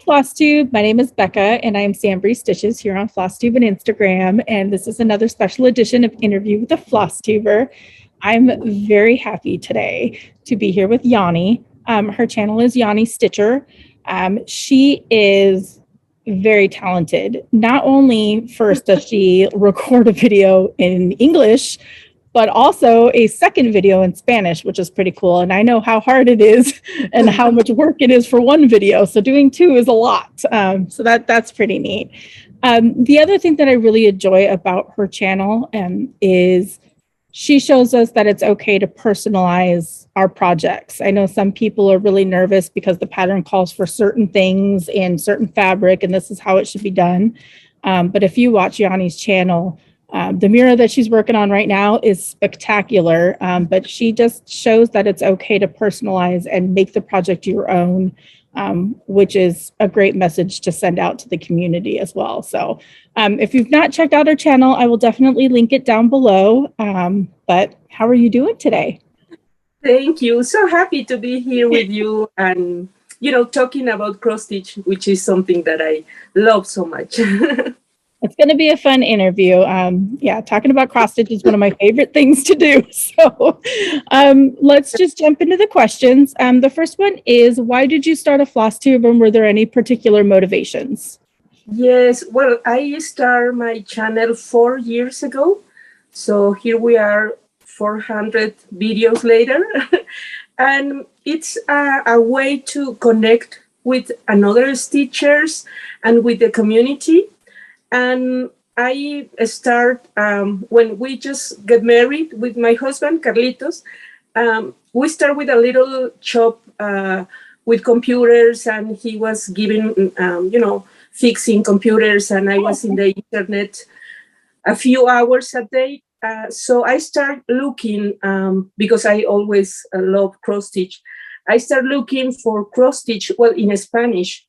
Flosstube. My name is Becca, and I am SamBrie Stitches here on Flosstube and Instagram. And this is another special edition of Interview with a Flosstuber. I'm very happy today to be here with Yanni. Her channel is Yanni Stitcher. She is very talented. Not only first does she record a video in English, but also a second video in Spanish, which is pretty cool. And I know how hard it is and how much work it is for one video. So doing two is a lot. So that's pretty neat. The other thing that I really enjoy about her channel is she shows us that it's okay to personalize our projects. I know some people are really nervous because the pattern calls for certain things in certain fabric, and this is how it should be done. But if you watch Yanni's channel, the mural that she's working on right now is spectacular, but she just shows that it's okay to personalize and make the project your own, which is a great message to send out to the community as well. So if you've not checked out her channel, I will definitely link it down below. But how are you doing today? Thank you. So happy to be here with you and, talking about cross stitch, which is something that I love so much. It's going to be a fun interview. Talking about cross stitch is one of my favorite things to do. So let's just jump into the questions. The first one is, why did you start a Flosstube, and were there any particular motivations? Yes, well, I started my channel 4 years ago. So here we are 400 videos later. And it's a way to connect with another stitchers and with the community. And I start when we just get married with my husband, Carlitos. We start with a little shop with computers, and he was giving, fixing computers, and I was in the internet a few hours a day. So I start looking, because I always love cross stitch. I start looking for cross stitch, well, in Spanish,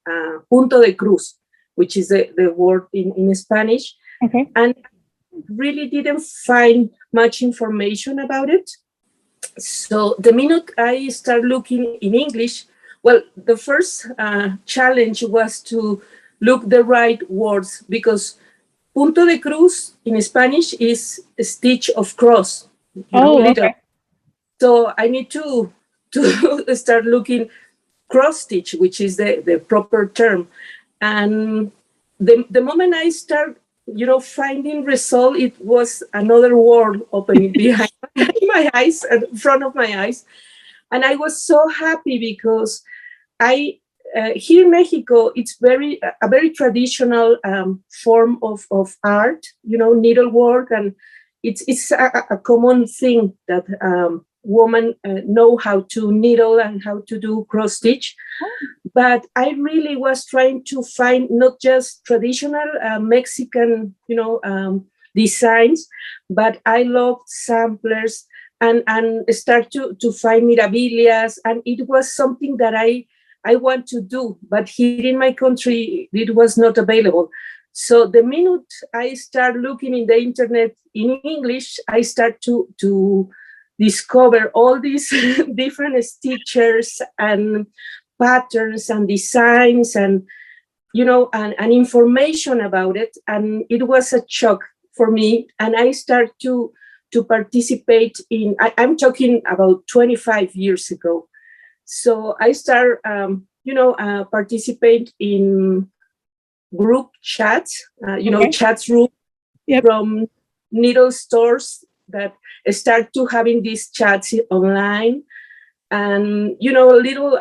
punto de cruz, which is the word in Spanish. Okay. And really didn't find much information about it. So the minute I start looking in English, well, the first challenge was to look the right words, because punto de cruz in Spanish is a stitch of cross. Okay. So I need to start looking cross stitch, which is the proper term. And the moment I start, finding result, it was another world opening behind my eyes, in front of my eyes. And I was so happy because here in Mexico, it's a very traditional form of art, needlework. And it's a common thing that women know how to needle and how to do cross stitch. But I really was trying to find not just traditional Mexican, designs, but I loved samplers and start to find mirabilias. And it was something that I want to do, but here in my country, it was not available. So the minute I start looking in the internet in English, I start to discover all these different stitchers and patterns and designs and and information about it. And it was a shock for me. And I start to participate in, I'm talking about 25 years ago. So I start participate in group chats, chats room. Yep. From needle stores that start to having these chats online, and little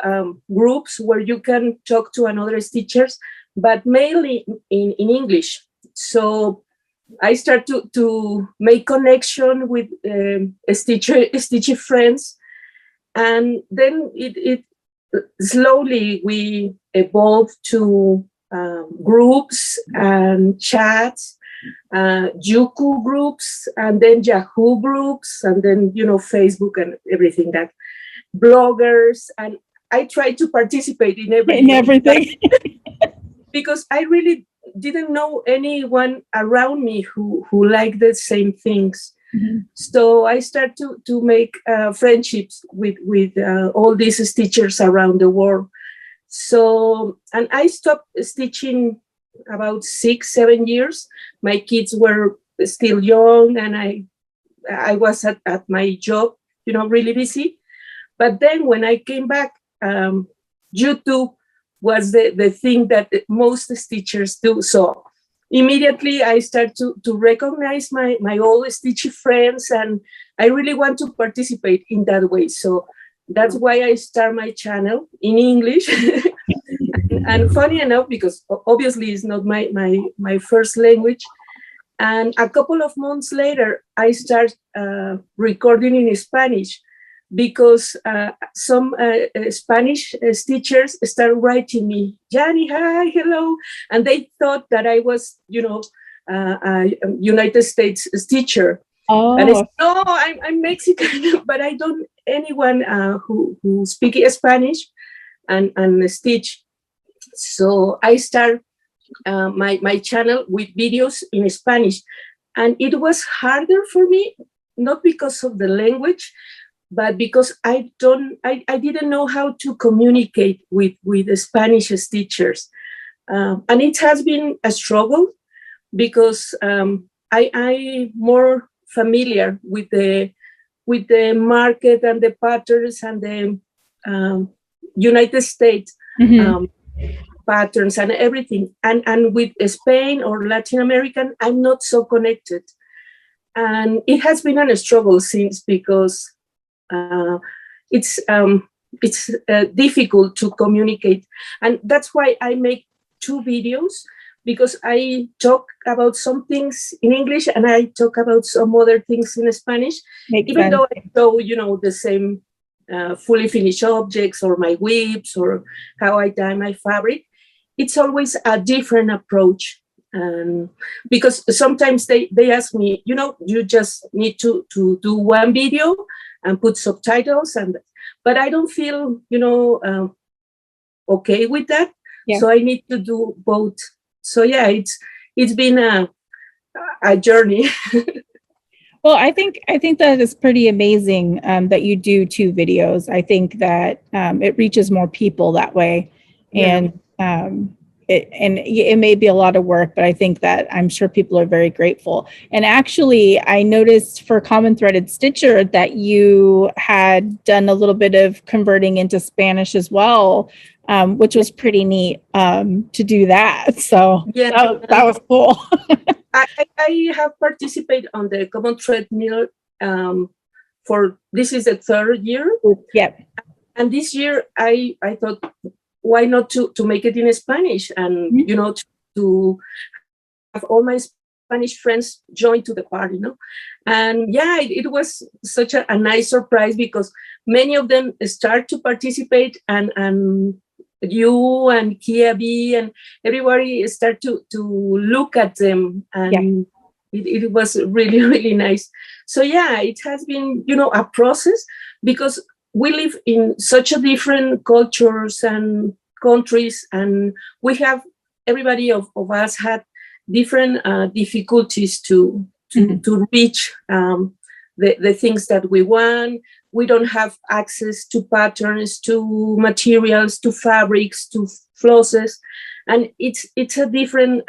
groups where you can talk to another stitchers, but mainly in English. So I start to make connection with stitcher friends, and then it slowly we evolved to groups and chats, Yuku groups, and then Yahoo groups, and then Facebook and everything, that bloggers. And I try to participate in everything. Because I really didn't know anyone around me who liked the same things. Mm-hmm. So I start to make friendships with all these stitchers around the world. So, and I stopped stitching about 6-7 years. My kids were still young, and I was at my job, really busy. But then when I came back, YouTube was the thing that most stitchers do. So immediately I start to recognize my old stitchy friends, and I really want to participate in that way. So that's why I start my channel in English. And funny enough, because obviously it's not my first language, and a couple of months later, I start recording in Spanish, because some Spanish stitchers start writing me, Yanni, hi, hello. And they thought that I was, a United States stitcher. Oh. And I said, no, I'm Mexican, but I don't anyone who speak Spanish and stitch. So I start my channel with videos in Spanish. And it was harder for me, not because of the language, but because I didn't know how to communicate with the Spanish stitchers. And it has been a struggle, because I'm more familiar with the market and the patterns and the United States patterns and everything. And with Spain or Latin American, I'm not so connected. And it has been a struggle since, because it's difficult to communicate. And that's why I make 2 videos, because I talk about some things in English and I talk about some other things in Spanish. Even though I show, the same fully finished objects, or my whips, or how I dye my fabric, it's always a different approach. Because sometimes they ask me, you just need to do one video and put subtitles, but I don't feel, okay with that. Yeah. So I need to do both. So yeah, it's been a journey. Well, I think that is pretty amazing that you do 2 videos. I think that it reaches more people that way. Yeah. And it may be a lot of work, but I think that I'm sure people are very grateful. And actually, I noticed for Common Threaded Stitcher that you had done a little bit of converting into Spanish as well, which was pretty neat to do that. So yeah, that was cool. I have participated on the Common Thread Mill for this is the 3rd year. Yep. And this year I thought, why not to make it in Spanish, and to have all my Spanish friends join to the party, And yeah, it was such a nice surprise, because many of them start to participate, and you and Kia B and everybody start to look at them, and it was really, really nice. So yeah, it has been, a process, because we live in such a different cultures and countries, and we have, everybody of us had different difficulties to reach the things that we want. We don't have access to patterns, to materials, to fabrics, to flosses, and it's a different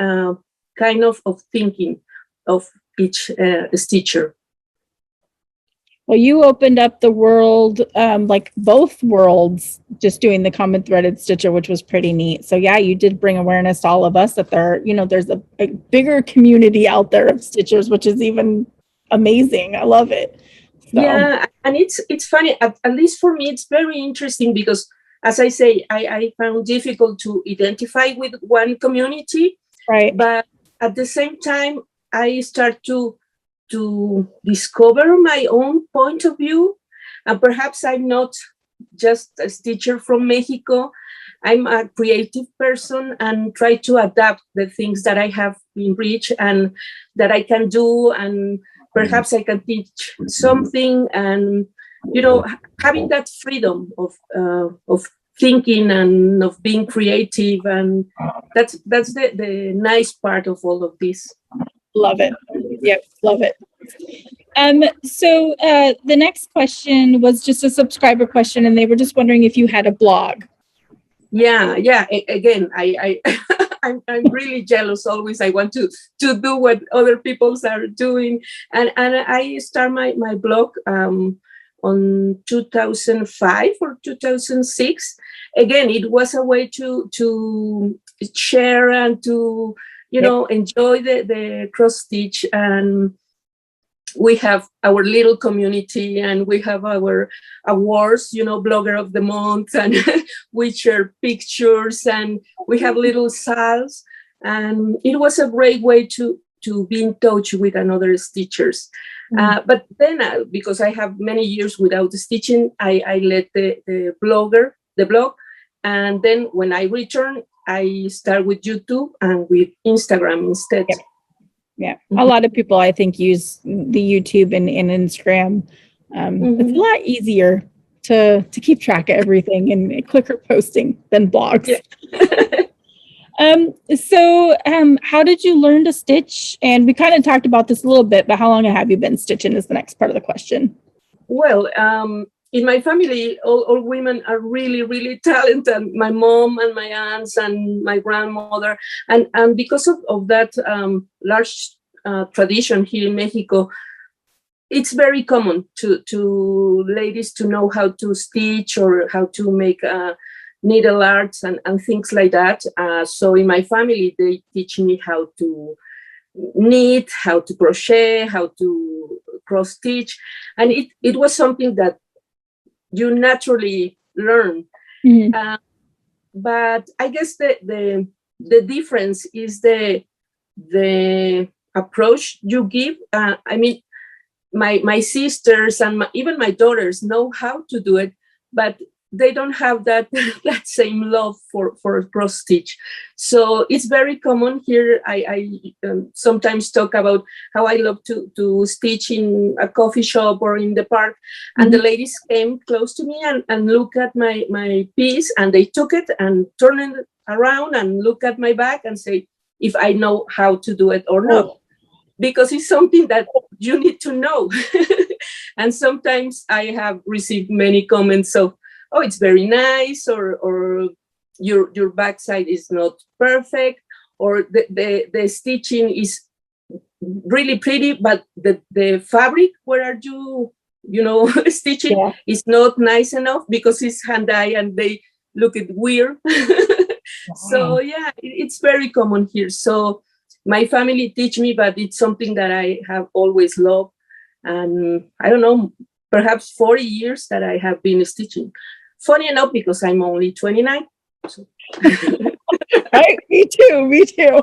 kind of thinking of each stitcher. Well, you opened up the world, like both worlds, just doing the Common Threaded Stitcher, which was pretty neat. So yeah, you did bring awareness to all of us that there's a bigger community out there of stitchers, which is even amazing. I love it. So. Yeah, and it's funny, at least for me, it's very interesting, because as I say, I found difficult to identify with one community, right? But at the same time, I start to discover my own point of view, and perhaps I'm not just a stitcher from Mexico. I'm a creative person and try to adapt the things that I have in reach and that I can do, and perhaps I can teach something, and having that freedom of thinking and of being creative, and that's the nice part of all of this. Love it. Yep, love it. So the next question was just a subscriber question, and they were just wondering if you had a blog. Yeah. Again, I I'm really jealous always. I want to do what other people are doing. And I start my blog on 2005 or 2006. Again, it was a way to share and to, enjoy the cross stitch. And we have our little community, and we have our awards, blogger of the month, and we share pictures, and we have little sales. And it was a great way to be in touch with another stitchers. But then, because I have many years without stitching, I let the blog. And then when I return, I start with YouTube and with Instagram instead. Yep. Yeah. A lot of people, I think, use the YouTube and Instagram. It's a lot easier to keep track of everything and quicker posting than blogs. Yeah. So how did you learn to stitch? And we kind of talked about this a little bit, but how long have you been stitching is the next part of the question. Well, in my family, all women are really, really talented. My mom and my aunts and my grandmother. And because of that large tradition here in Mexico, it's very common to ladies to know how to stitch or how to make needle arts and things like that. So in my family, they teach me how to knit, how to crochet, how to cross stitch. And it was something that you naturally learn. But I guess the difference is the approach you give. I mean, my sisters and even my daughters know how to do it, but they don't have that same love for cross stitch. So it's very common here. I sometimes talk about how I love to stitch in a coffee shop or in the park, and the ladies came close to me and look at my piece, and they took it and turned it around and look at my back and say if I know how to do it or not, because it's something that you need to know. And sometimes I have received many comments of, oh, it's very nice, or your backside is not perfect, or the stitching is really pretty, but the fabric where are you stitching is not nice enough because it's hand dye and they look it weird. So yeah, it's very common here. So my family teach me, but it's something that I have always loved. And I don't know, perhaps 40 years that I have been stitching. Funny enough, because I'm only 29. So. Right? Me too.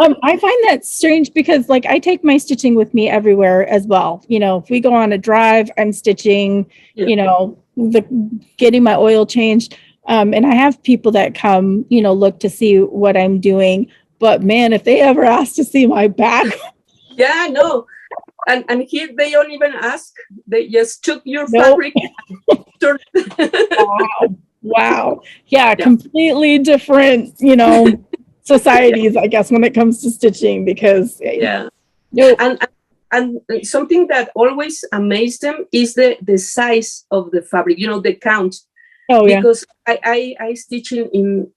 I find that strange because I take my stitching with me everywhere as well. If we go on a drive, I'm stitching, getting my oil changed. And I have people that come, look to see what I'm doing. But man, if they ever ask to see my back. Yeah, no. And here they don't even ask. They just took your fabric. Wow. Yeah, completely different, societies, I guess, when it comes to stitching, because and something that always amazed them is the size of the fabric, the count. Because I stitch in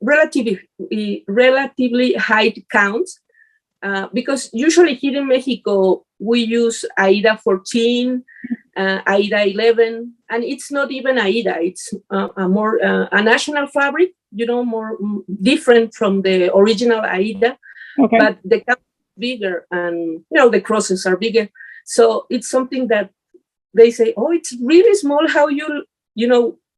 relatively high counts. Because usually here in Mexico, we use Aida 14, Aida 11, and it's not even Aida. It's a more a national fabric, more different from the original Aida. Okay. But the count is bigger, and the crosses are bigger. So it's something that they say, oh, it's really small. How you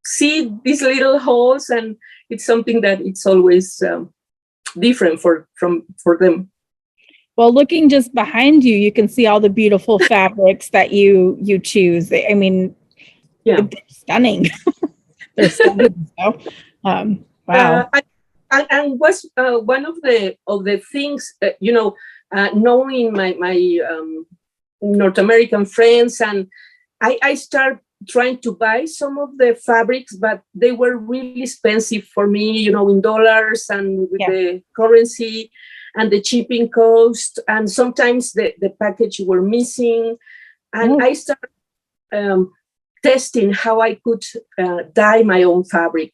see these little holes, and it's something that it's always different for them. Well, looking just behind you, you can see all the beautiful fabrics that you choose. I mean, they're stunning. They're stunning. So, wow. And was one of the things, knowing my North American friends, and I start trying to buy some of the fabrics, but they were really expensive for me, in dollars and with the currency and the shipping cost, and sometimes the package were missing. And I started testing how I could dye my own fabric.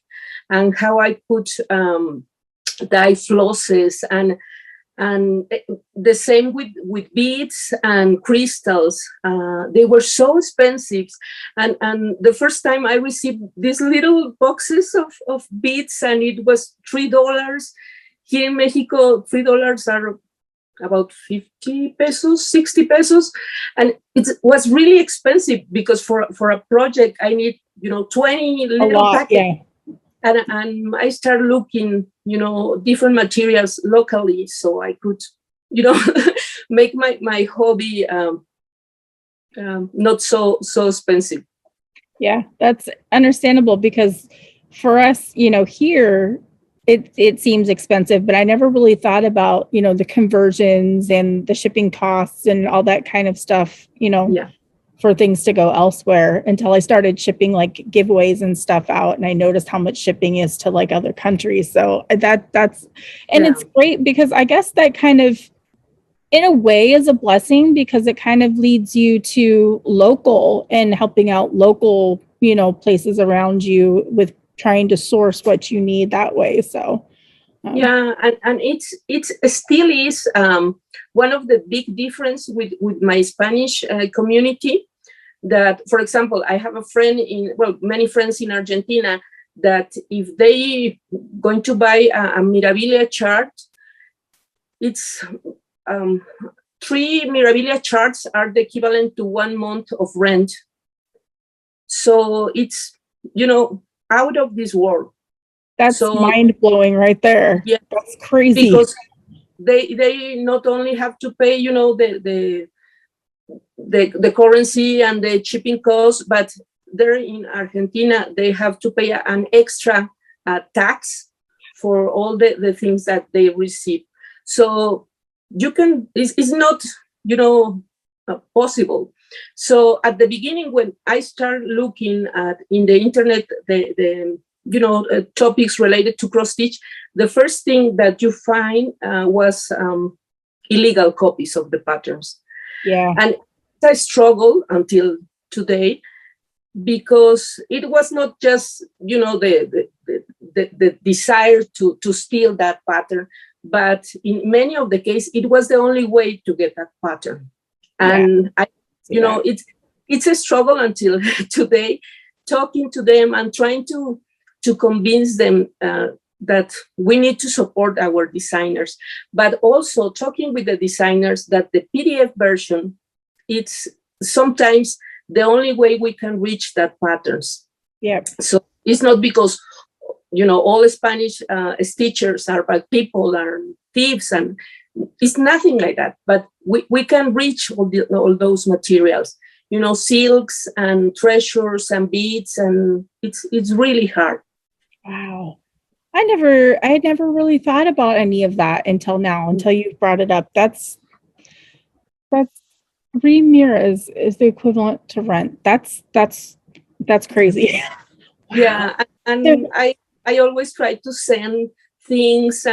and how I put dye flosses, and the same with beads and crystals. They were so expensive, and the first time I received these little boxes of beads, and it was $3. Here in Mexico, $3 are about 50 pesos, 60 pesos, and it was really expensive because for a project I need 20 little packets. Yeah. And I started looking, different materials locally, so I could, make my hobby not so expensive. Yeah, that's understandable, because for us, here, it seems expensive, but I never really thought about, the conversions and the shipping costs and all that kind of stuff, Yeah. for things to go elsewhere, until I started shipping like giveaways and stuff out. And I noticed how much shipping is to like other countries. So that's, and it's great, because I guess that kind of, in a way, is a blessing, because it kind of leads you to local and helping out local, places around you with trying to source what you need that way. So yeah, and it still is one of the big difference with my Spanish community. That, for example, I have many friends in Argentina, that if they going to buy a Mirabilia chart, it's 3 Mirabilia charts are the equivalent to 1 month of rent. So it's, out of this world. that's mind-blowing right there. Yeah, that's crazy. Because they not only have to pay, the currency and the shipping costs, but there in Argentina, they have to pay an extra tax for all the things that they receive. So it's not, possible. So at the beginning, when I started looking at in the internet, the topics related to cross stitch, the first thing that you find was illegal copies of the patterns. Yeah. And I struggled until today, because it was not just, the desire to steal that pattern, but in many of the cases, it was the only way to get that pattern. And it's a struggle until today, talking to them and trying to convince them that we need to support our designers, but also talking with the designers that the PDF version, it's sometimes the only way we can reach that patterns. Yeah. So it's not because, all Spanish stitchers are bad people, are thieves, and it's nothing like that. But we can reach all those materials, silks and treasures and beads, and it's really hard. Wow. I had never really thought about any of that until now, until you brought it up. That's 3 miras is the equivalent to rent. That's crazy. Wow. Yeah. And I always try to send things,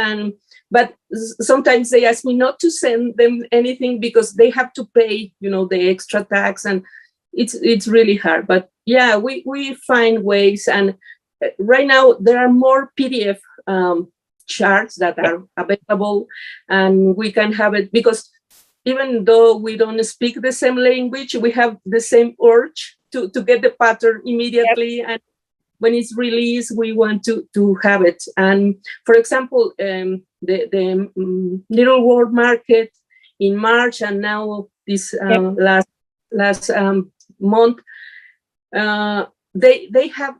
but sometimes they ask me not to send them anything because they have to pay, the extra tax, and it's really hard. But yeah, we find ways, and right now there are more PDF charts that are available, and we can have it, because even though we don't speak the same language, we have the same urge to get the pattern immediately. Yep. And when it's released, we want to have it. And for example, the Little World Market in March, and now this last month, they have,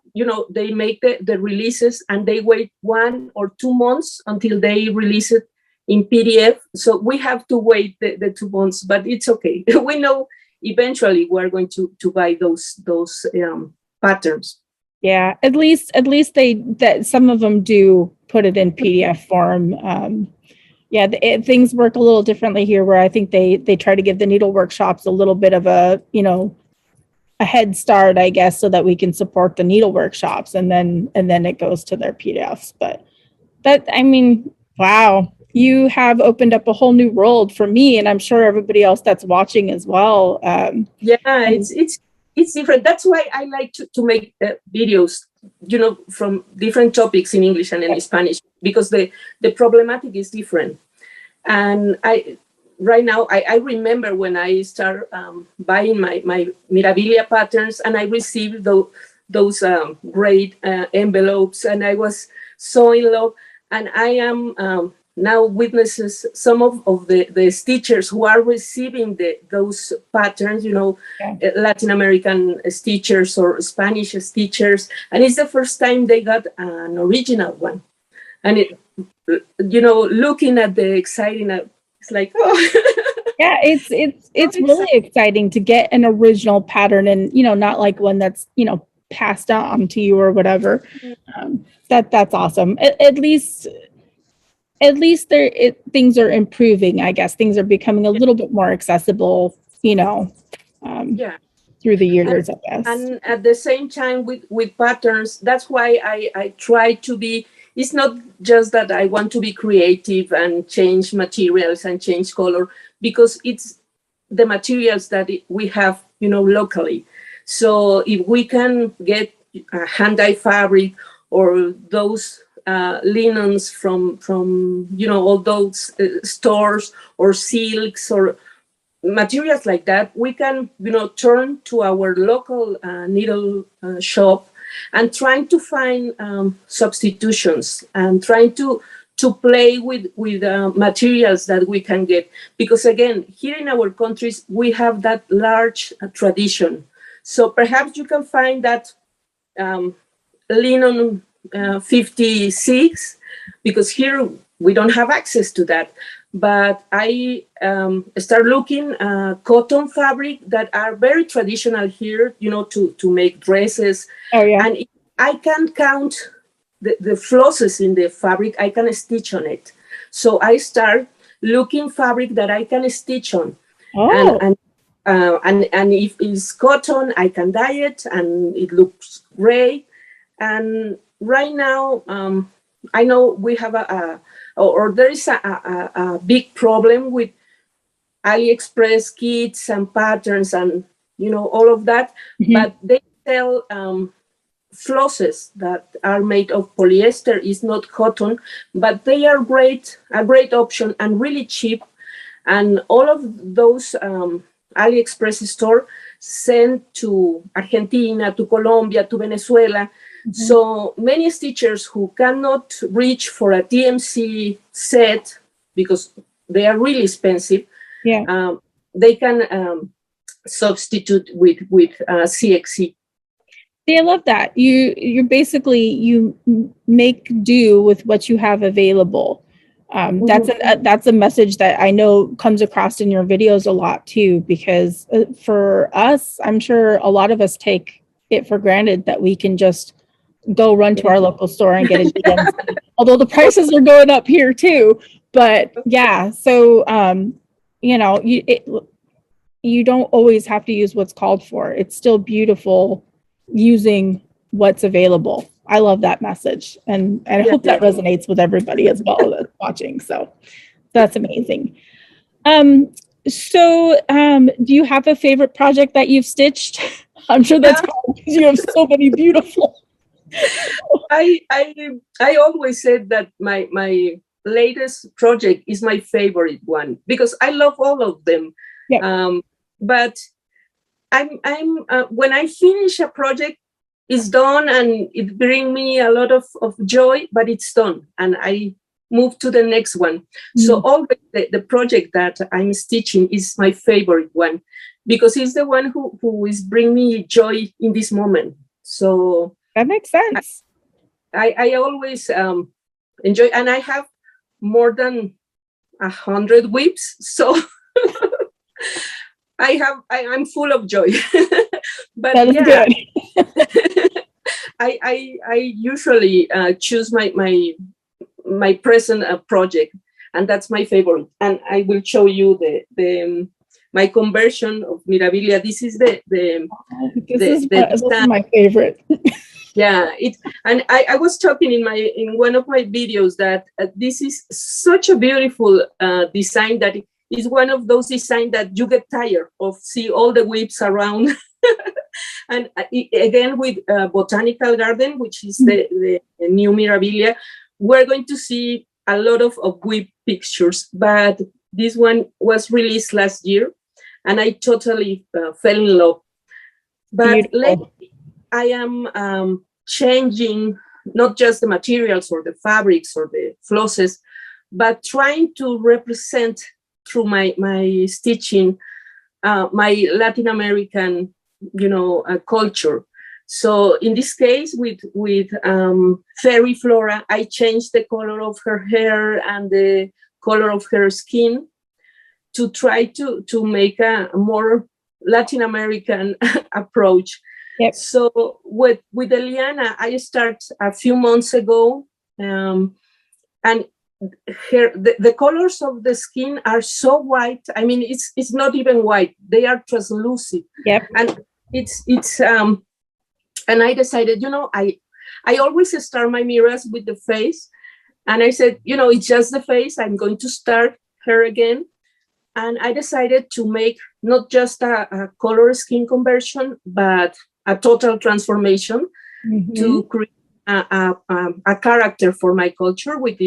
they make the releases, and they wait 1 or 2 months until they release it in PDF. So we have to wait the 2 months, but it's okay. We know eventually we're going to buy those patterns. Yeah, at least that some of them do put it in PDF form. Things work a little differently here, where I think they try to give the needle workshops a little bit of a head start, I guess, so that we can support the needle workshops, and then it goes to their PDFs. But wow, you have opened up a whole new world for me, and I'm sure everybody else that's watching as well. It's different. That's why I like to make videos, from different topics in English and in Spanish, because the problematic is different. And right now, I remember when I started buying my Mirabilia patterns, and I received those great envelopes, and I was so in love. And I am now witnesses some of the stitchers who are receiving those patterns, Latin American stitchers or Spanish stitchers, and it's the first time they got an original one. And looking at the exciting, it's like, oh. Yeah, it's really exciting to get an original pattern, and not like one that's passed on to you or whatever. That's awesome. At least things are improving. I guess things are becoming a little bit more accessible. Through the years, I guess. And at the same time with patterns, that's why I try to be. It's not just that I want to be creative and change materials and change color, because it's the materials that we have, locally. So if we can get a hand-dyed fabric or those linens from all those stores, or silks or materials like that, we can turn to our local needle shop and trying to find substitutions and trying to play with materials that we can get, because again, here in our countries we have that large tradition. So perhaps you can find that linen 56, because here we don't have access to that. But I start looking cotton fabric that are very traditional here, to make dresses. Oh, yeah. And I can count the flosses in the fabric, I can stitch on it. So I start looking fabric that I can stitch on. Oh. And if it's cotton, I can dye it and it looks great. And right now, I know we have there is a big problem with AliExpress kits and patterns and all of that, but they sell flosses that are made of polyester. Is not cotton, but they are a great option and really cheap. And all of those AliExpress store send to Argentina, to Colombia, to Venezuela. So many stitchers who cannot reach for a TMC set because they are really expensive, they can substitute with CXC. See, I love that. You basically you make do with what you have available. That's a message that I know comes across in your videos a lot too, because for us, I'm sure a lot of us take it for granted that we can just go run to our local store and get a DMC. Although the prices are going up here too. But yeah, so you don't always have to use what's called for. It's still beautiful using what's available. I love that message, and I hope that resonates with everybody as well that's watching. So that's amazing. So do you have a favorite project that you've stitched? I'm sure that's hard because you have so many beautiful. I always said that my latest project is my favorite one because I love all of them. Yeah. But I'm when I finish a project, it's done and it brings me a lot of joy, but it's done and I move to the next one. So all the project that I'm stitching is my favorite one because it's the one who is bringing me joy in this moment. So that makes sense. I always enjoy, and I have more than 100 whips, so I'm full of joy. But that is good. I usually choose my present project, and that's my favorite. And I will show you the my conversion of Mirabilia. This is this is my favorite. Yeah, and I was talking in one of my videos that this is such a beautiful design that is one of those designs that you get tired of, see all the whips around. And again, with Botanical Garden, which is the new Mirabilia, we're going to see a lot of whip pictures, but this one was released last year, and I totally fell in love. But lately, I am changing not just the materials or the fabrics or the flosses, but trying to represent through my stitching my Latin American, culture. So in this case, with Fairy Flora, I changed the color of her hair and the color of her skin to try to make a more Latin American approach. Yep. So with Eliana, I started a few months ago, and the colors of the skin are so white. I mean, it's not even white; they are translucent. Yep. And it's and I decided, I always start my mirrors with the face, and I said, it's just the face. I'm going to start her again, and I decided to make not just a color skin conversion, but a total transformation to create a character for my culture, which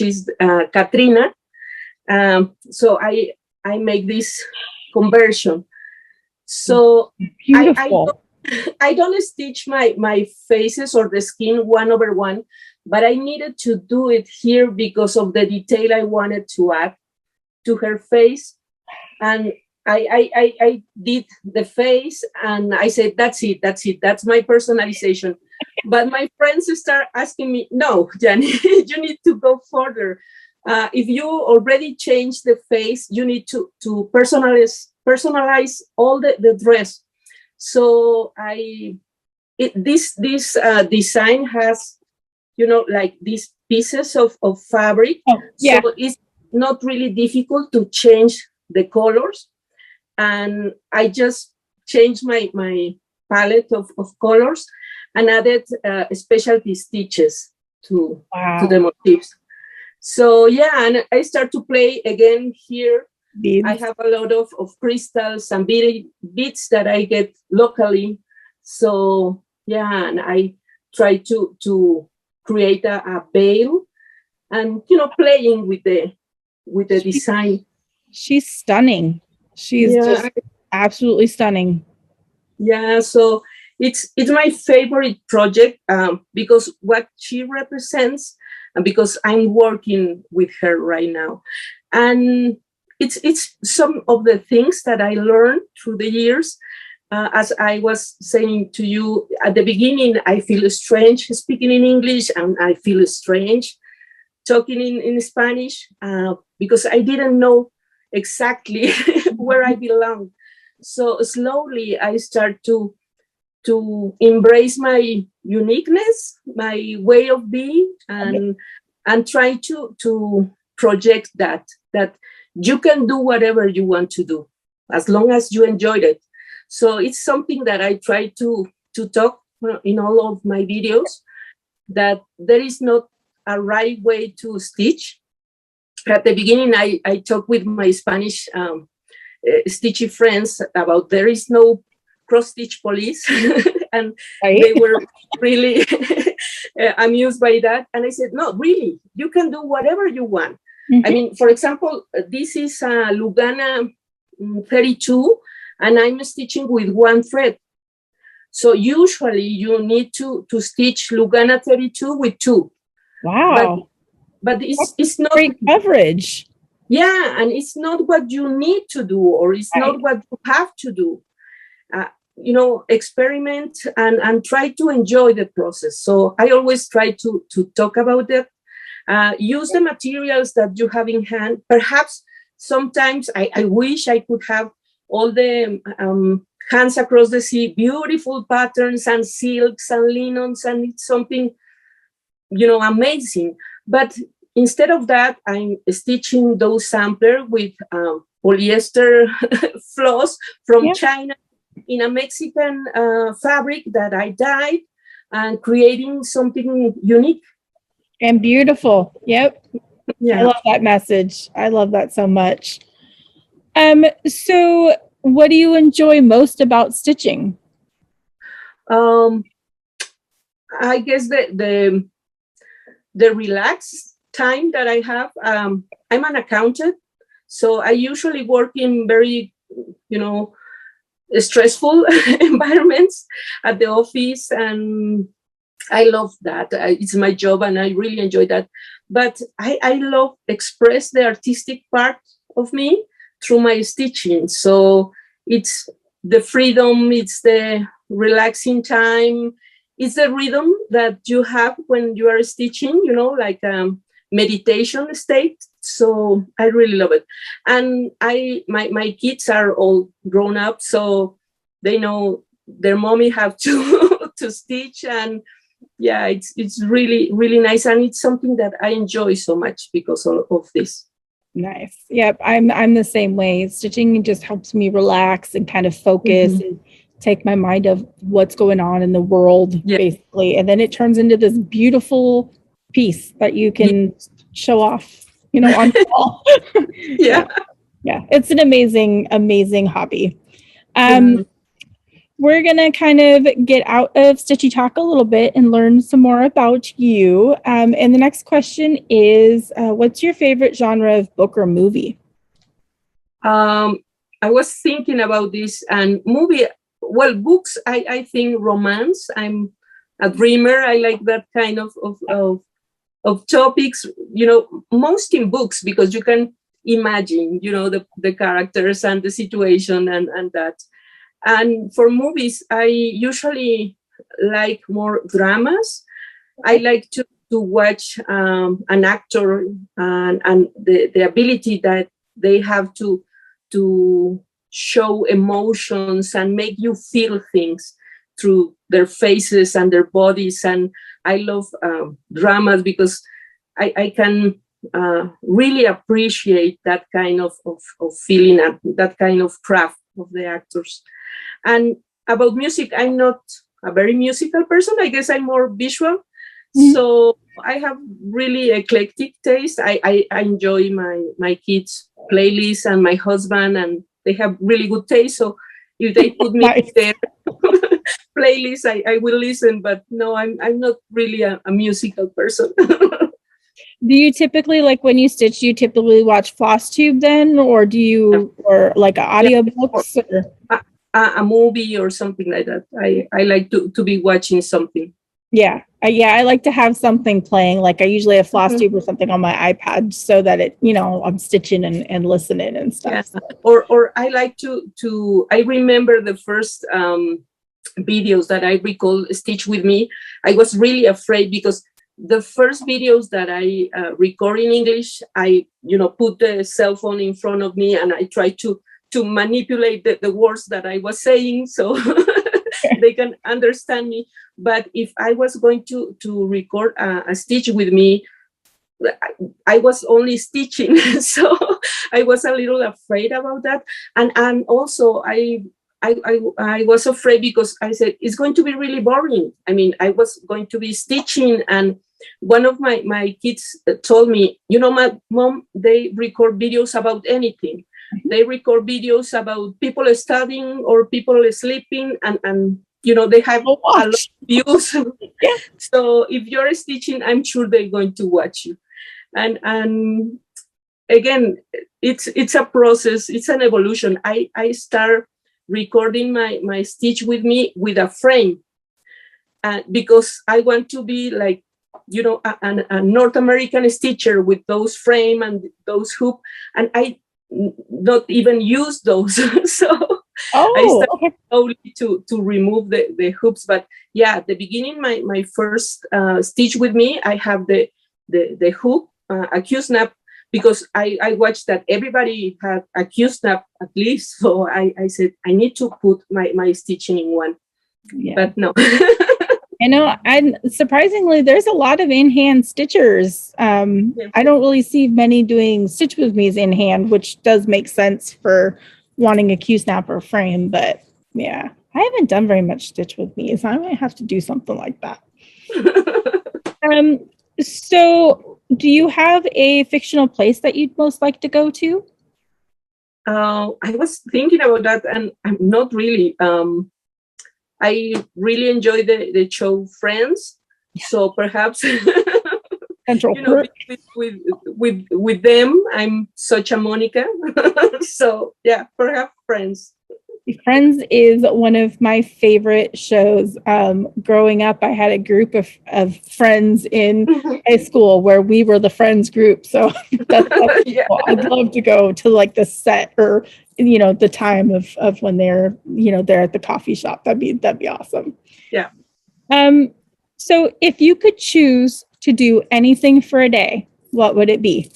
is Katrina. So I make this conversion. So beautiful. I don't stitch my faces or the skin 1/1, but I needed to do it here because of the detail I wanted to add to her face. And I did the face, and I said, that's it. That's my personalization. But my friends start asking me, no, Jenny, you need to go further. If you already changed the face, you need to personalize all the dress. So this design has, like these pieces of fabric. Oh, yeah. So it's not really difficult to change the colors. And I just changed my palette of colors and added specialty stitches to the motifs. So yeah, and I start to play again here. Beads. I have a lot of crystals and beads that I get locally. So yeah, and I try to create a veil, and playing with the design. She's stunning. She's just absolutely stunning. Yeah, so it's my favorite project because what she represents, and because I'm working with her right now, and it's some of the things that I learned through the years. As I was saying to you at the beginning, I feel strange speaking in English, and I feel strange talking in Spanish because I didn't know exactly where I belong. So slowly I start to embrace my uniqueness, my way of being, and try to project that you can do whatever you want to do as long as you enjoyed it. So it's something that I try to talk in all of my videos, that there is not a right way to stitch. At the beginning, I talked with my Spanish stitchy friends about there is no cross-stitch police, and they were really amused by that. And I said, no, really, you can do whatever you want. I mean, for example, this is a Lugana 32, and I'm stitching with one thread. So usually you need to stitch Lugana 32 with two. Wow. But it's not great coverage. Yeah, and it's not what you need to do, or it's not what you have to do. Experiment and try to enjoy the process. So I always try to talk about that. Use the materials that you have in hand. Perhaps sometimes I wish I could have all the hands across the sea, beautiful patterns and silks and linens, and it's something, amazing. But instead of that, I'm stitching those sampler with polyester floss from China in a Mexican fabric that I dyed, and creating something unique. And beautiful. Yep. Yeah. I love that message. I love that so much. So what do you enjoy most about stitching? Um, I guess the relaxed time that I have, I'm an accountant, so I usually work in very, stressful environments at the office, and I love that. It's my job, and I really enjoy that. But I love express the artistic part of me through my stitching. So it's the freedom, it's the relaxing time, it's the rhythm that you have when you are stitching, like meditation state. So I really love it. And my kids are all grown up, so they know their mommy have to to stitch, and yeah, it's really, really nice, and it's something that I enjoy so much because of this. Nice. Yep. I'm the same way. Stitching just helps me relax and kind of focus and take my mind of what's going on in the world, basically. And then it turns into this beautiful piece that you can show off, on the wall. Yeah. Yeah. It's an amazing, amazing hobby. We're going to kind of get out of Stitchy Talk a little bit and learn some more about you. And the next question is, what's your favorite genre of book or movie? I was thinking about this, and movie, well, books, I think romance. I'm a dreamer. I like that kind of topics, most in books, because you can imagine, the characters and the situation and that. And for movies, I usually like more dramas. I like to watch an actor and the ability that they have to show emotions and make you feel things through their faces and their bodies. And I love dramas because I can really appreciate that kind of feeling and that kind of craft of the actors. And about music, I'm not a very musical person. I guess I'm more visual. So I have really eclectic taste. I enjoy my kids' playlists and my husband, and they have really good taste. So if they put me in their playlist, I will listen. But no, I'm not really a musical person. Do you typically, like when you stitch, do you typically watch Flosstube then, or do you, or like audiobooks? A movie or something like that. I like to be watching something. Yeah. I like to have something playing. Like I usually have Flosstube or something on my iPad so that it, I'm stitching and listening and stuff. Yeah. Or I like to I remember the first videos that I recall Stitch with Me. I was really afraid because the first videos that I record in English, I put the cell phone in front of me and I try to manipulate the words that I was saying so they can understand me. But if I was going to record a Stitch with Me, I was only stitching. So I was a little afraid about that. And also I was afraid because I said, it's going to be really boring. I mean, I was going to be stitching, and one of my kids told me, my mom, they record videos about anything. They record videos about people studying or people sleeping, and they have a lot of views. Yeah. So if you're stitching, I'm sure they're going to watch you. And again, it's a process. It's an evolution. I start recording my Stitch with Me with a frame, because I want to be like, a North American stitcher with those frame and those hoop, and I not even use those. So I started slowly to remove the hoops. But yeah, at the beginning, my first Stitch with Me, I have the hoop, a Q-snap, because I watched that everybody had a Q-snap at least. So I said, I need to put my stitching in one. Yeah. But no. And surprisingly, there's a lot of in-hand stitchers. I don't really see many doing Stitch with Me's in hand, which does make sense for wanting a Q-snap or frame. But yeah, I haven't done very much Stitch with Me, so I might have to do something like that. So do you have a fictional place that you'd most like to go to? I was thinking about that, and I'm not really. I really enjoy the show Friends. So perhaps Central you know, Perk. with them, I'm such a Monica. So yeah, perhaps Friends. Friends is one of my favorite shows. Growing up, I had a group of friends in high school where we were the friends group. So that's Yeah. cool. I'd love to go to like the set or the time of when they're they're at the coffee shop. That'd be awesome. Yeah. So if you could choose to do anything for a day, what would it be?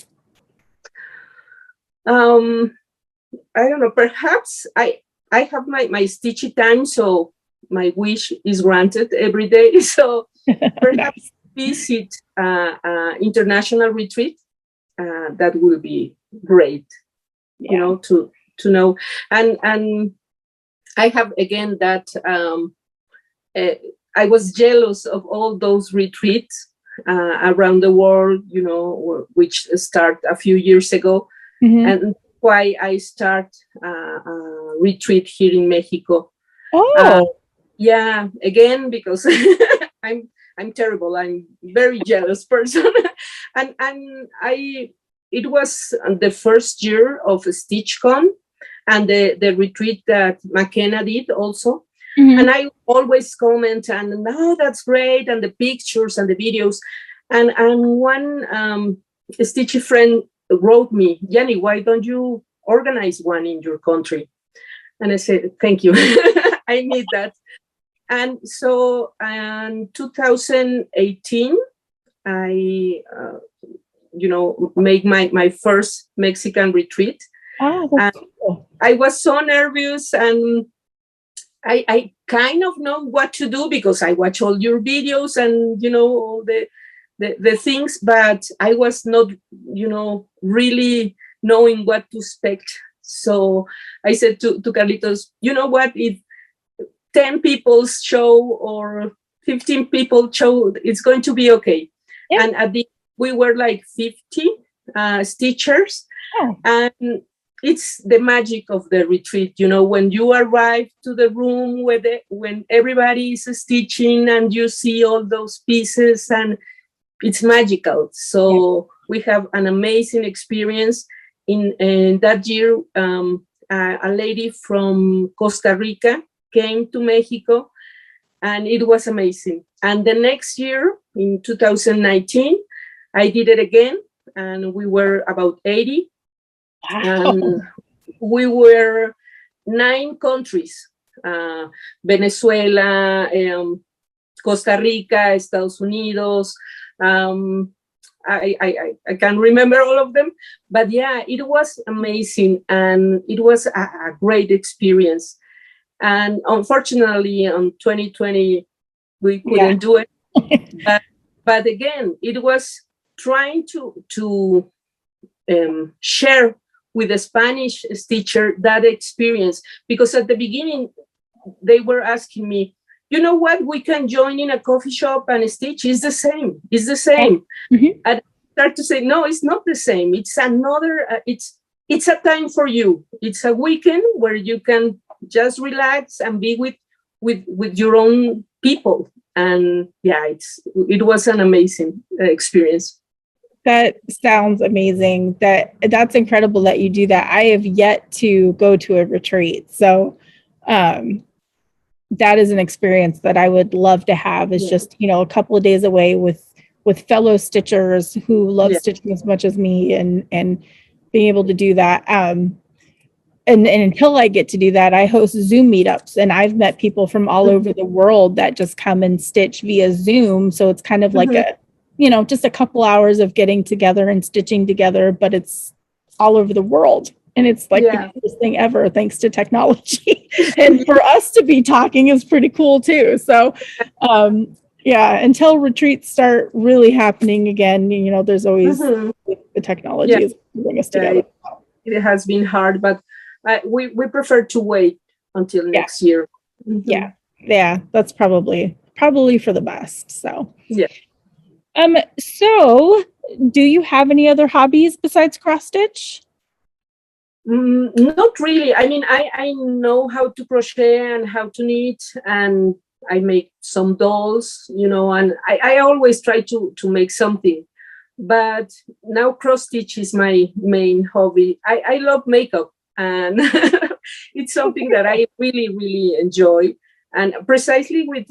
I don't know. Perhaps I have my stitchy time, so my wish is granted every day. So perhaps Nice. visit international retreat. That will be great. Yeah. You know, to know. And I have again that I was jealous of all those retreats around the world, which start a few years ago, and why I start a retreat here in Mexico. Oh, yeah, again because I'm terrible. I'm very jealous person, and it was the first year of StitchCon, and the retreat that McKenna did also. And I always comment and no, that's great, and the pictures and the videos. And one stitchy friend wrote me, Jenny, why don't you organize one in your country? And I said, thank you. I need that. And so in 2018, I made my first Mexican retreat. oh, that's cool. I was so nervous, and I kind of know what to do because I watch all your videos and all the things, but I was not really knowing what to expect. So I said to Carlitos, you know what, if 10 people show or 15 people show, it's going to be okay. Yeah. And at the we were like 50 stitchers. Oh. And it's the magic of the retreat, when you arrive to the room when everybody is stitching and you see all those pieces, and it's magical. So we have an amazing experience. In that year, a lady from Costa Rica came to Mexico, and it was amazing. And the next year, in 2019, I did it again, and we were about 80. Wow. And we were 9 countries, Venezuela, Costa Rica, Estados Unidos. I can't remember all of them, but yeah, it was amazing, and it was a great experience. And unfortunately, on 2020, we couldn't do it. but again, it was trying to share with a Spanish stitcher that experience, because at the beginning they were asking me, you know what, we can join in a coffee shop and stitch. It's the same. And I start to say, no, it's not the same. It's another. It's a time for you. It's a weekend where you can just relax and be with your own people. And yeah, it was an amazing experience. That sounds amazing. That's incredible that you do that. I have yet to go to a retreat. So that is an experience that I would love to have, is just, a couple of days away with fellow stitchers who love stitching as much as me, and being able to do that. And until I get to do that, I host Zoom meetups, and I've met people from all over the world that just come and stitch via Zoom. So it's kind of like just a couple hours of getting together and stitching together, but it's all over the world. And it's like the coolest thing ever, thanks to technology. And for us to be talking is pretty cool too. So, until retreats start really happening again, there's always the technology is bringing us together. It has been hard, but we prefer to wait until next year. Yeah, that's probably for the best. So yeah. So do you have any other hobbies besides cross stitch? Not really. I mean, I know how to crochet and how to knit, and I make some dolls, and I always try to make something. But now cross stitch is my main hobby. I love makeup, and it's something that I really, really enjoy. And precisely with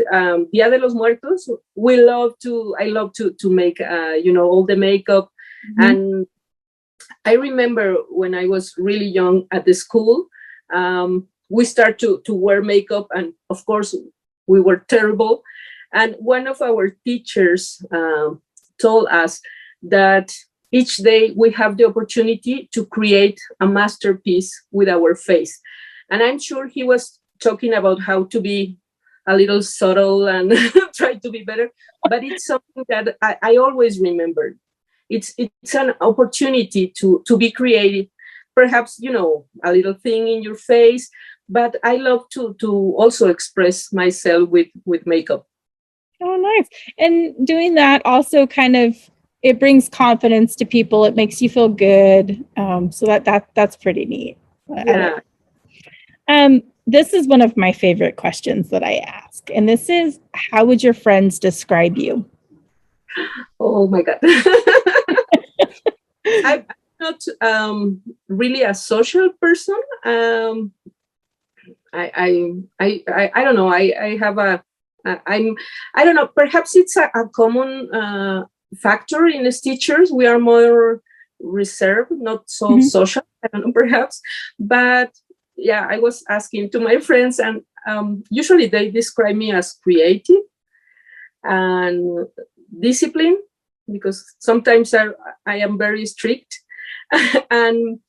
Dia de los Muertos, I love to make, all the makeup. Mm-hmm. And I remember when I was really young at the school, we started to wear makeup, and of course we were terrible. And one of our teachers told us that each day we have the opportunity to create a masterpiece with our face. And I'm sure he was talking about how to be a little subtle and try to be better, but it's something that I always remember. It's an opportunity to be creative, perhaps, a little thing in your face, but I love to also express myself with makeup. Oh, nice. And doing that also kind of, it brings confidence to people. It makes you feel good. So that's pretty neat. Yeah. This is one of my favorite questions that I ask. And this is, how would your friends describe you? Oh my God. I'm not really a social person. I don't know. I have I don't know. Perhaps it's a common factor in the stitchers. We are more reserved, not so social. I don't know, perhaps. But yeah, I was asking to my friends, and usually they describe me as creative and disciplined, because sometimes I am very strict. And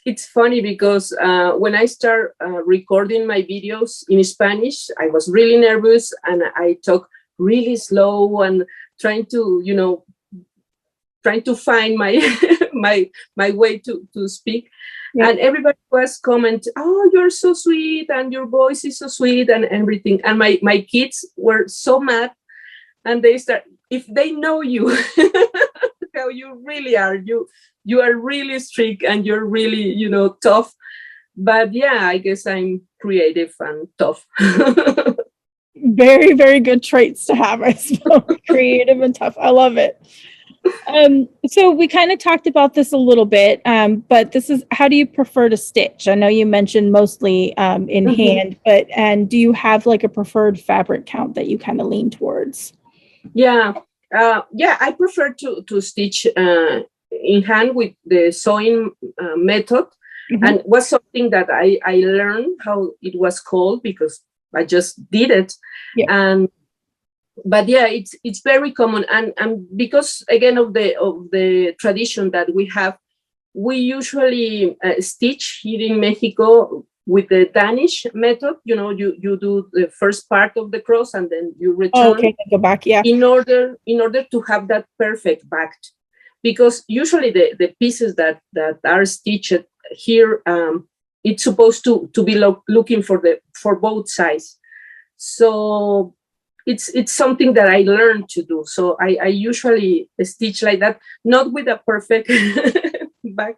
it's funny because when I start recording my videos in Spanish, I was really nervous and I talk really slow and trying to find my my way to speak. Yeah. And everybody was commenting, "Oh, you're so sweet, and your voice is so sweet," and everything. And my kids were so mad, and they start, if they know you, how you really are, you are really strict and you're really, tough. But yeah, I guess I'm creative and tough. Very, very good traits to have, I suppose. Creative and tough. I love it. So we kind of talked about this a little bit, but this is, how do you prefer to stitch? I know you mentioned mostly in hand, and do you have like a preferred fabric count that you kind of lean towards? Yeah, I prefer to stitch in hand with the sewing method, and was something that I learned how it was called because I just did it. Yeah. But yeah, it's very common, and because again of the tradition that we have, we usually stitch here in Mexico with the Danish method. You do the first part of the cross and then you return. Go back, yeah. In order to have that perfect back, because usually the pieces that are stitched here, it's supposed to be looking for both sides. So it's something that I learned to do. So I usually stitch like that, not with a perfect back,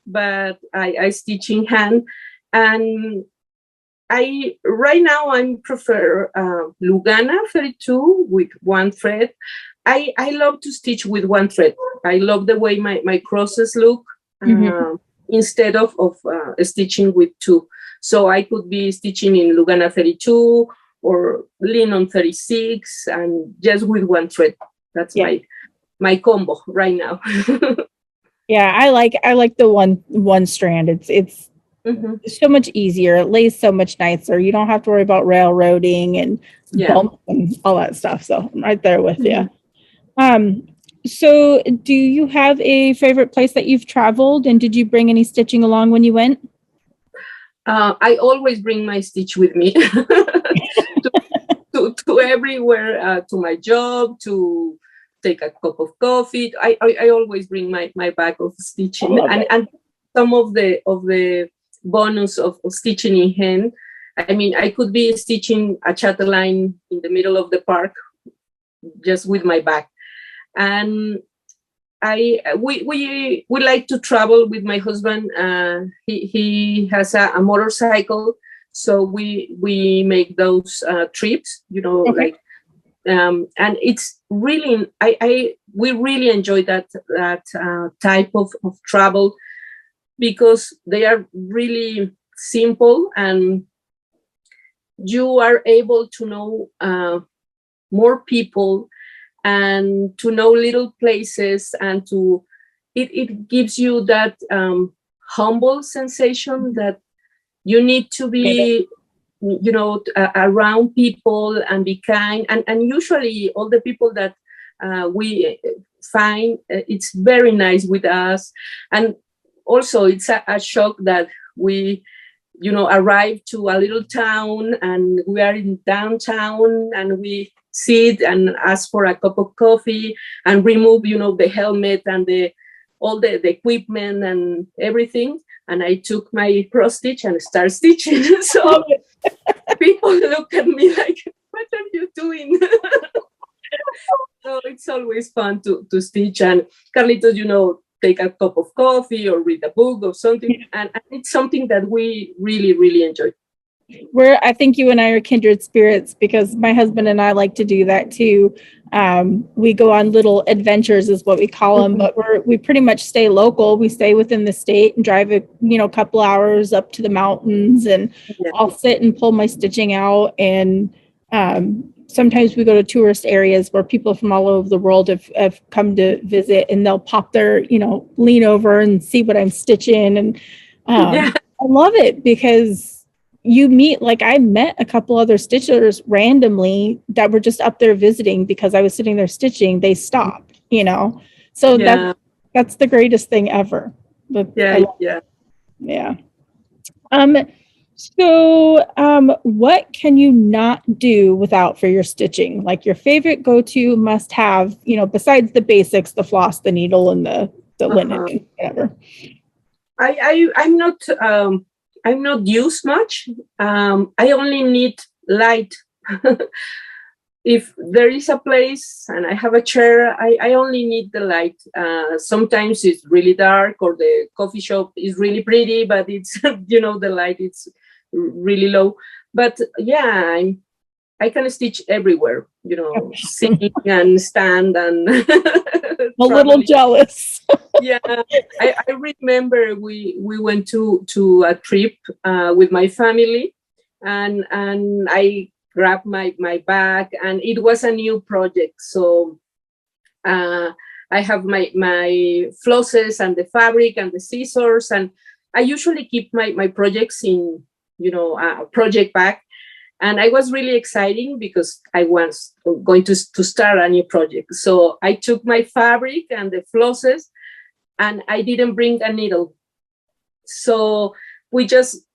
but I stitch in hand. And right now I prefer Lugana 32 with one thread. I love to stitch with one thread. I love the way my crosses look instead of stitching with two. So I could be stitching in Lugana 32 or lean on 36 and just with one thread. That's my combo right now. Yeah, I like the one strand. It's so much easier. It lays so much nicer. You don't have to worry about railroading and bumps and all that stuff. So I'm right there with you. So do you have a favorite place that you've traveled, and did you bring any stitching along when you went? I always bring my stitch with me to everywhere, to my job, to take a cup of coffee. I always bring my bag of stitching, and some of the bonus of stitching in hand. I mean, I could be stitching a chatelaine in the middle of the park just with my bag. And we like to travel with my husband. He has a motorcycle, so we make those trips, Okay. like, and it's really, we really enjoy that type of travel, because they are really simple, and you are able to know more people, and to know little places, and it gives you that humble sensation that you need to be, around people and be kind, and usually all the people that we find, it's very nice with us. And also it's a shock that we arrive to a little town, and we are in downtown, and we sit and ask for a cup of coffee, and remove the helmet and all the equipment and everything, and I took my cross stitch and start stitching. So people look at me like, what are you doing? So it's always fun to stitch. And Carlitos, take a cup of coffee or read a book or something. And it's something that we really, really enjoy. I think you and I are kindred spirits, because my husband and I like to do that too. We go on little adventures, is what we call them, but we pretty much stay local. We stay within the state and drive a couple hours up to the mountains, and I'll sit and pull my stitching out. And sometimes we go to tourist areas where people from all over the world have come to visit, and they'll pop their, lean over and see what I'm stitching. And I love it, because you meet, like, I met a couple other stitchers randomly that were just up there visiting because I was sitting there stitching. They stopped, so that's the greatest thing ever. But what can you not do without for your stitching? Like your favorite go-to must have, besides the basics, the floss, the needle, and the linen, whatever. I'm not used much. I only need light. If there is a place and I have a chair, I only need the light. Sometimes it's really dark, or the coffee shop is really pretty, but it's, the light is really low. But yeah, I can stitch everywhere, sitting and stand and a little jealous. Yeah, I remember we went to a trip with my family, and I grabbed my bag, and it was a new project. So I have my flosses and the fabric and the scissors, and I usually keep my projects in a project bag. And I was really exciting because I was going to start a new project. So I took my fabric and the flosses, and I didn't bring a needle. So we just,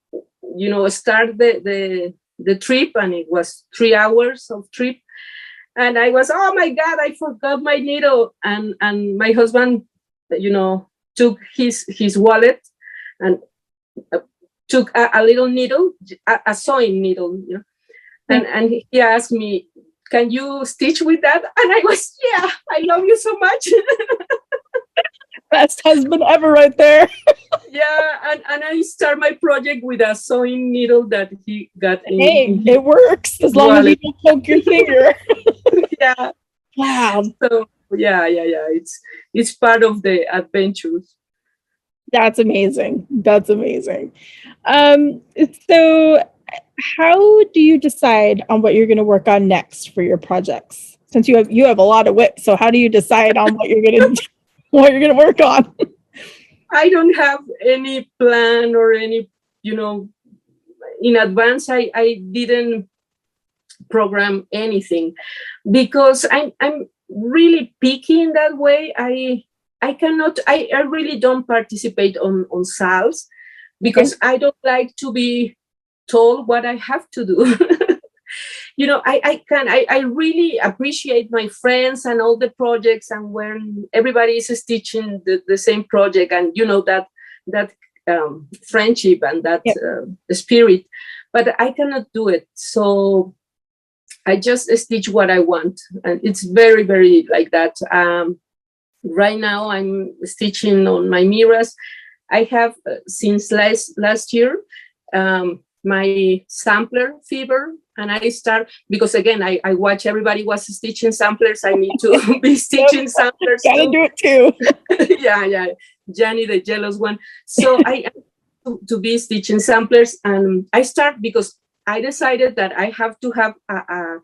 start the trip, and it was 3 hours of trip. And I was, oh my God, I forgot my needle. And my husband, took his wallet and took a little needle, a sewing needle, and he asked me, can you stitch with that? And I was, yeah, I love you so much. Best husband ever right there. Yeah, and I start my project with a sewing needle that he got. It works as long as you don't poke your finger. Yeah. Wow. So yeah. It's part of the adventures. That's amazing. So how do you decide on what you're going to work on next for your projects? Since you have a lot of wit, so how do you decide on what you're going to work on? I don't have any plan or any, in advance. I didn't program anything, because I'm really picky in that way. I really don't participate on sales, because I don't like to be told what I have to do. I really appreciate my friends and all the projects, and when everybody is stitching the same project, and that friendship and that spirit, but I cannot do it. So I just stitch what I want, and it's very, very like that. Right now, I'm stitching on my mirrors. I have since last year my sampler fever, and I start because again I watch everybody was stitching samplers. I need to be stitching samplers. Gotta do it too. Yeah, Jenny, the jealous one. So I to be stitching samplers, and I start because I decided that I have to have a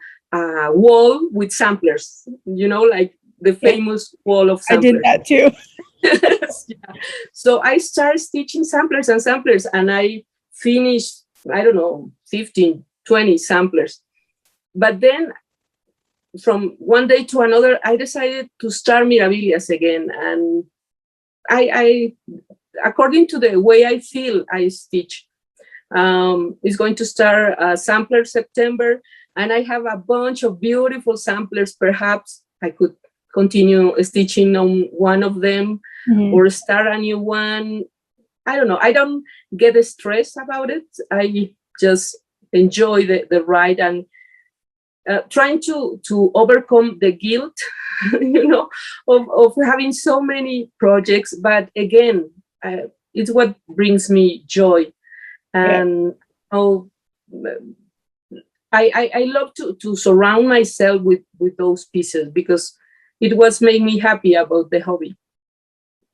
wall with samplers. You know, like the famous wall of samplers. I did that too. Yeah. So I started stitching samplers, and I finished, I don't know, 15, 20 samplers. But then from one day to another, I decided to start Mirabilias again. And I according to the way I feel, I stitch. It's going to start sampler September, and I have a bunch of beautiful samplers. Perhaps I could continue stitching on one of them or start a new one. I don't know. I don't get stressed about it. I just enjoy the ride and trying to overcome the guilt, of having so many projects. But again, it's what brings me joy. And I love to surround myself with those pieces because it was made me happy about the hobby.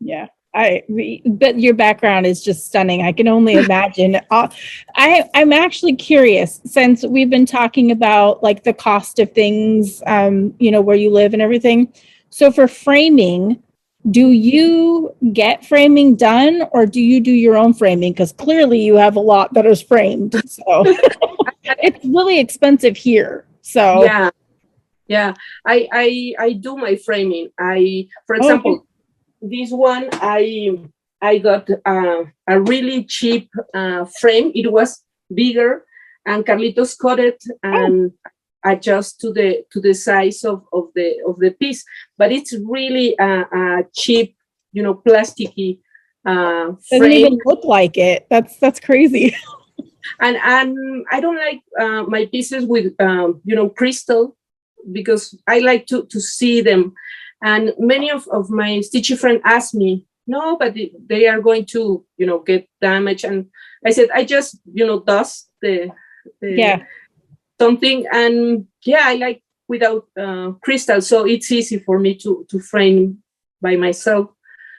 Yeah. But your background is just stunning. I can only imagine. I'm actually curious, since we've been talking about like the cost of things, where you live and everything. So for framing, do you get framing done, or do you do your own framing? Because clearly you have a lot that is framed. So it's really expensive here. So yeah. I do my framing. For example, this one I got a really cheap frame. It was bigger, and Carlitos cut it and adjust to the size of the piece. But it's really a cheap, plasticky frame. Doesn't even look like it. That's crazy. And I don't like my pieces with crystal, because I like to see them. And many of my stitchy friends ask me, no, but they are going to, get damaged. And I said, I just, dust the something. And I like without crystal. So it's easy for me to frame by myself.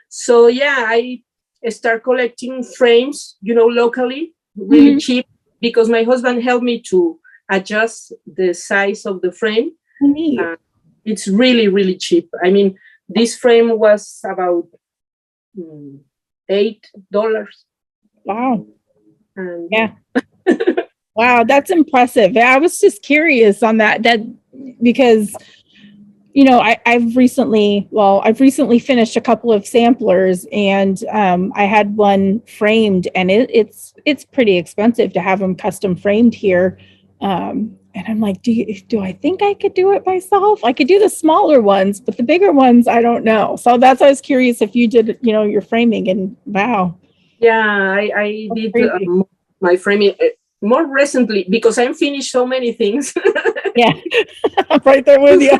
So I start collecting frames, locally, really cheap, because my husband helped me to adjust the size of the frame. It's really, really cheap. I mean, this frame was about $8. Wow. Wow, that's impressive. I was just curious on that because I've recently finished a couple of samplers, and I had one framed, and it's pretty expensive to have them custom framed here. And I'm like, do I think I could do it myself? I could do the smaller ones, but the bigger ones, I don't know. So that's why I was curious if you did, your framing. And wow. Yeah, I did my framing more recently because I'm finished so many things. Yeah, I'm right there with you.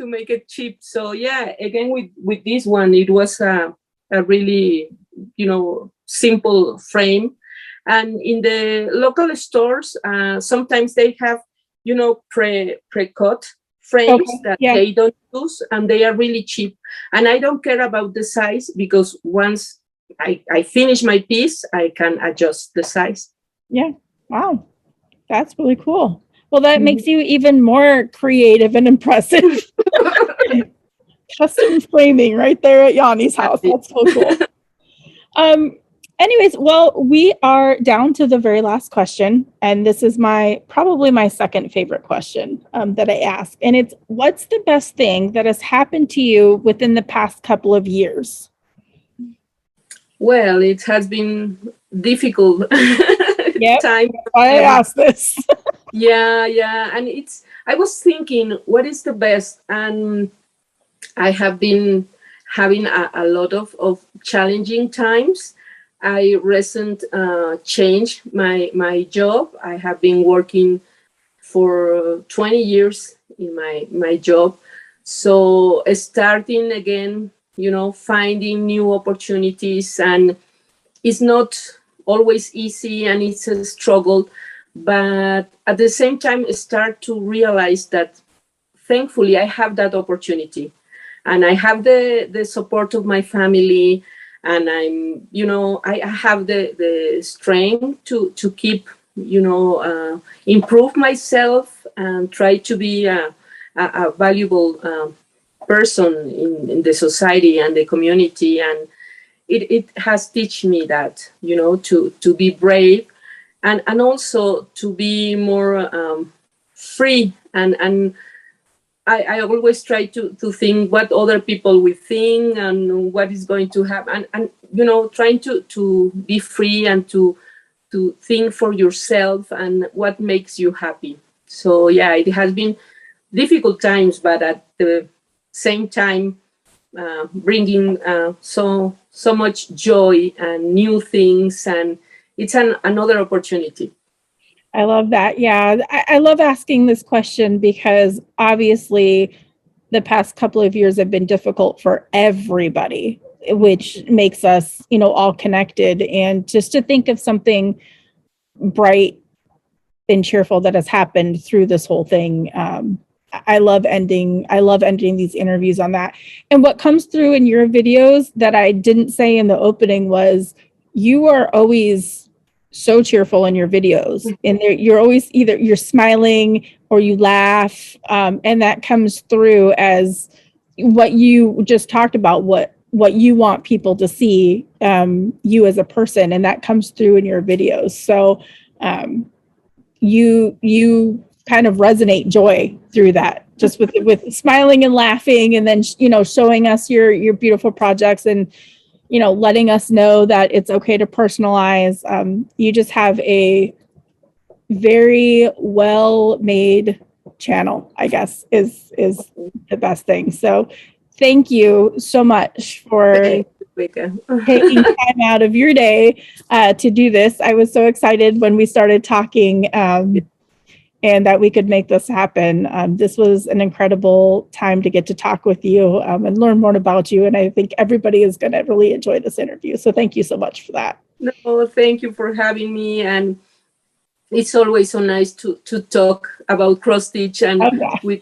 to make it cheap. So again with this one, it was a really simple frame. And in the local stores, sometimes they have, pre-cut frames that they don't use, and they are really cheap. And I don't care about the size, because once I finish my piece, I can adjust the size. Yeah. Wow. That's really cool. Well, that makes you even more creative and impressive. Custom framing right there at Yanni's house. That's so cool. Anyways, well, we are down to the very last question, and this is probably my second favorite question that I ask, and it's, what's the best thing that has happened to you within the past couple of years? Well, it has been difficult time. I asked this. Yeah, and I was thinking, what is the best? And I have been having a lot of challenging times. I recently changed my job. I have been working for 20 years in my job. So starting again, finding new opportunities, and it's not always easy and it's a struggle, but at the same time start to realize that thankfully I have that opportunity, and I have the support of my family, and I have the strength to keep, improve myself and try to be a valuable person in the society and the community. And it has taught me that, to be brave, and also to be more free, and I always try to think what other people will think and what is going to happen, and trying to be free and to think for yourself and what makes you happy. So yeah, it has been difficult times, but at the same time bringing so much joy and new things, and it's another opportunity. I love that. Yeah, I love asking this question because obviously the past couple of years have been difficult for everybody, which makes us, all connected. And just to think of something bright and cheerful that has happened through this whole thing. I love ending these interviews on that. And what comes through in your videos that I didn't say in the opening was you are always so cheerful in your videos, and you're always either you're smiling or you laugh, and that comes through as what you just talked about, what you want people to see, you as a person, and that comes through in your videos. So you kind of resonate joy through that, just with smiling and laughing, and then showing us your beautiful projects, and letting us know that it's okay to personalize. You just have a very well made channel, I guess is the best thing. So thank you so much for taking time out of your day to do this. I was so excited when we started talking, and that we could make this happen. This was an incredible time to get to talk with you and learn more about you. And I think everybody is going to really enjoy this interview. So thank you so much for that. No, thank you for having me. And it's always so nice to talk about cross stitch, and with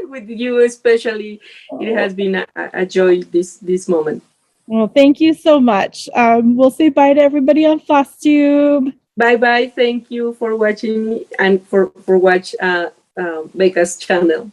with you especially. It has been a joy this moment. Well, thank you so much. We'll say bye to everybody on Flosstube. Bye. Thank you for watching and for watch Becca's channel.